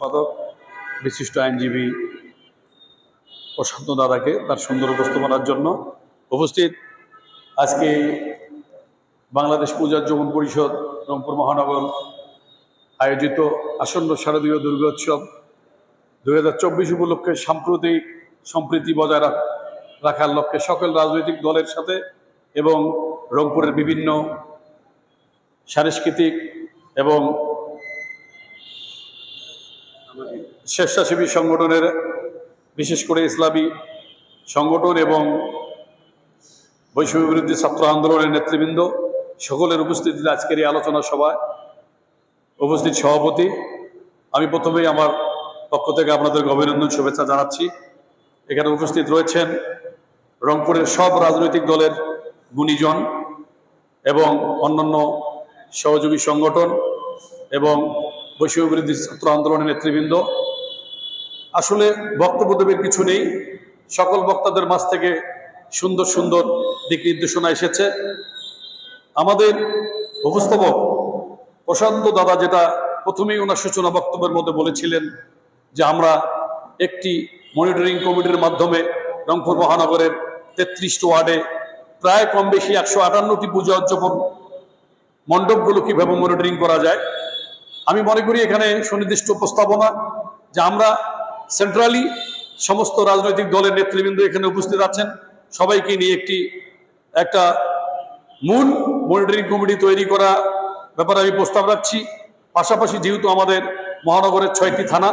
সম্পাদক বিশিষ্ট আইনজীবী প্রশান্ত দাদাকে তার সুন্দর উপস্থাপনার জন্য উপস্থিত আজকে বাংলাদেশ পূজা যৌবন পরিষদ রংপুর মহানগর আয়োজিত আসন্ন শারদীয় দুর্গোৎসব 2024 উপলক্ষে সাম্প্রতিক সম্প্রীতি বজায় রাখার লক্ষ্যে সকল রাজনৈতিক দলের সাথে এবং রংপুরের বিভিন্ন সাংস্কৃতিক এবং স্বেচ্ছাসেবী সংগঠনের বিশেষ করে ইসলামী সংগঠন এবং বৈষম্য বিরোধী ছাত্র আন্দোলনের নেতৃবৃন্দ সকলের উপস্থিতিতে আজকের এই আলোচনা সভায় উপস্থিত সভাপতি, আমি প্রথমেই আমার পক্ষ থেকে আপনাদের অভিনন্দন শুভেচ্ছা জানাচ্ছি। এখানে উপস্থিত রয়েছেন রংপুরের সব রাজনৈতিক দলের গুণীজন এবং অন্যান্য সহযোগী সংগঠন এবং বৈষম্য বিরোধী ছাত্র আন্দোলনের নেতৃবৃন্দ। আসলে বক্তব্য দেবের কিছু নেই, সকল বক্তাদের মাঝ থেকে সুন্দর সুন্দর দিক নির্দেশনা এসেছে। আমাদের উপস্থাপক প্রশান্ত দাদা যেটা প্রথমেই ওনার সূচনা বক্তব্যের মধ্যে বলেছিলেন যে আমরা একটি মনিটরিং কমিটির মাধ্যমে রংপুর মহানগরের 33টি ওয়ার্ডে প্রায় কম বেশি 158টি পূজা উদযাপন মণ্ডপগুলো কীভাবে মনিটরিং করা যায়। আমি মনে করি এখানে সুনির্দিষ্ট উপস্থাপনা যে আমরা সেন্ট্রালি সমস্ত রাজনৈতিক দলের নেতৃবৃন্দ এখানে উপস্থিত আছেন, সবাইকে নিয়ে একটা মূল মনিটরিং কমিটি তৈরি করা ব্যাপারে আমি প্রস্তাব রাখছি। পাশাপাশি যেহেতু আমাদের মহানগরের 6টি থানা,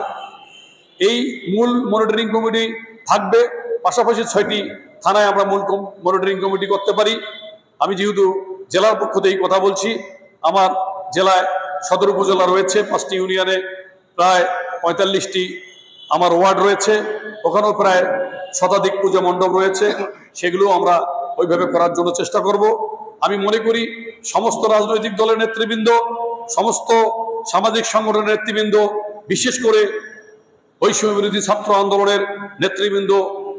এই মূল মনিটরিং কমিটি থাকবে, পাশাপাশি 6টি থানায় আমরা মূল মনিটরিং কমিটি করতে পারি। আমি যেহেতু জেলার পক্ষ থেকেই কথা বলছি, আমার জেলায় সদর উপজেলা রয়েছে, 5টি ইউনিয়নে প্রায় 45টি আমার ওয়ার্ড রয়েছে, ওখানেও প্রায় শতাধিক পূজা মণ্ডপ রয়েছে, সেগুলো আমরা ওইভাবে করার জন্য চেষ্টা করব। আমি মনে করি সমস্ত রাজনৈতিক দলের নেতৃবৃন্দ, সমস্ত সামাজিক সংগঠনের নেতৃবৃন্দ, বিশেষ করে বৈষম্য বিরোধী ছাত্র আন্দোলনের নেতৃবৃন্দ,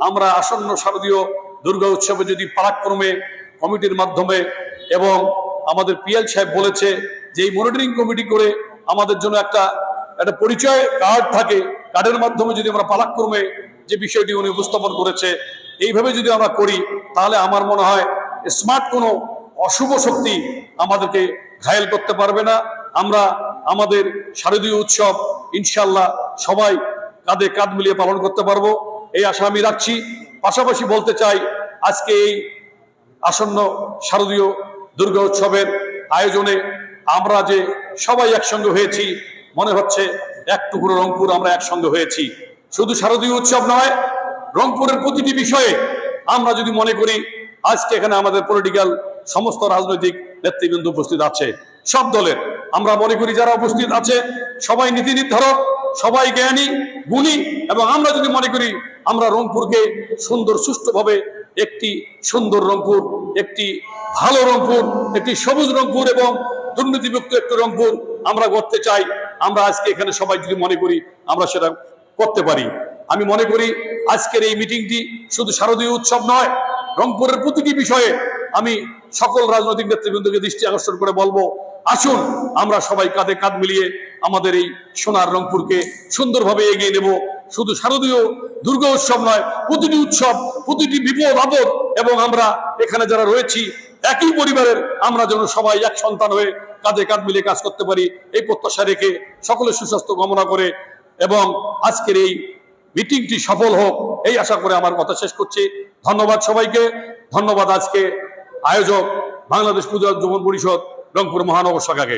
আমরা আসন্ন শারদীয় দুর্গা উৎসবে যদি পালাক্রমে কমিটির মাধ্যমে এবং আমাদের পিএল সাহেব বলেছে যে এই মনিটরিং কমিটি করে আমাদের জন্য একটা পরিচয় কার্ড থাকে, কার্ডের মাধ্যমে যদি আমরা পালাক্রমে যে বিষয়টি উনি উপস্থাপন করেছে এইভাবে যদি আমরা করি, তাহলে আমার মনে হয় স্মার্ট কোনো অশুভ শক্তি আমাদেরকে ঘায়েল করতে পারবে না। আমরা আমাদের শারদীয় উৎসব ইনশাল্লাহ সবাই কাঁধে কাঁধ মিলিয়ে পালন করতে পারবো, এই আশা আমি রাখছি। পাশাপাশি বলতে চাই আজকে এই আসন্ন শারদীয় দুর্গা উৎসবের আয়োজনে আমরা যে সবাই একসঙ্গে হয়েছি, মনে হচ্ছে এক টুকরো রংপুর আমরা একসঙ্গে হয়েছি। শুধু শারদীয় উৎসব নয়, রংপুরের প্রতিটি বিষয়ে আমরা যদি মনে করি আজকে এখানে আমাদের পলিটিক্যাল সমস্ত রাজনৈতিক নেতৃবৃন্দ উপস্থিত আছে, সব দলের আমরা মনে করি যারা উপস্থিত আছে সবাই নীতি নির্ধারক, সবাই জ্ঞানী গুণী, এবং আমরা যদি মনে করি আমরা রংপুরকে সুন্দর সুষ্ঠুভাবে একটি সুন্দর রংপুর, একটি ভালো রংপুর, একটি সবুজ রংপুর এবং দুর্নীতিমুক্ত একটি রংপুর আমরা করতে চাই, আমরা আজকে এখানে সবাই যদি মনে করি আমরা সেটা করতে পারি। আমি মনে করি আজকের এই মিটিংটি শুধু শারদীয় উৎসব নয়, রংপুরের প্রতিটি বিষয়ে আমি সকল রাজনৈতিক নেতৃবৃন্দকে দৃষ্টি আকর্ষণ করে বলবো, আসুন আমরা সবাই কাঁধে কাঁধ মিলিয়ে আমাদের এই সোনার রংপুরকে সুন্দরভাবে এগিয়ে নেব। শুধু শারদীয় দুর্গা উৎসব নয়, প্রতিটি উৎসব, প্রতিটি বিপদ আপদ এবং আমরা এখানে যারা রয়েছি একই পরিবারের, আমরা যেন সবাই এক সন্তান হয়ে কাঁধে কাঁধ মিলিয়ে কাজ করতে পারি, এই প্রত্যাশা রেখে সকলের সুস্বাস্থ্য কামনা করে এবং আজকের এই মিটিংটি সফল হোক এই আশা করে আমার কথা শেষ করছি। ধন্যবাদ সবাইকে, ধন্যবাদ আজকে আয়োজক বাংলাদেশ পূজা যৌবন পরিষদ রংপুর মহানগর শাখাকে।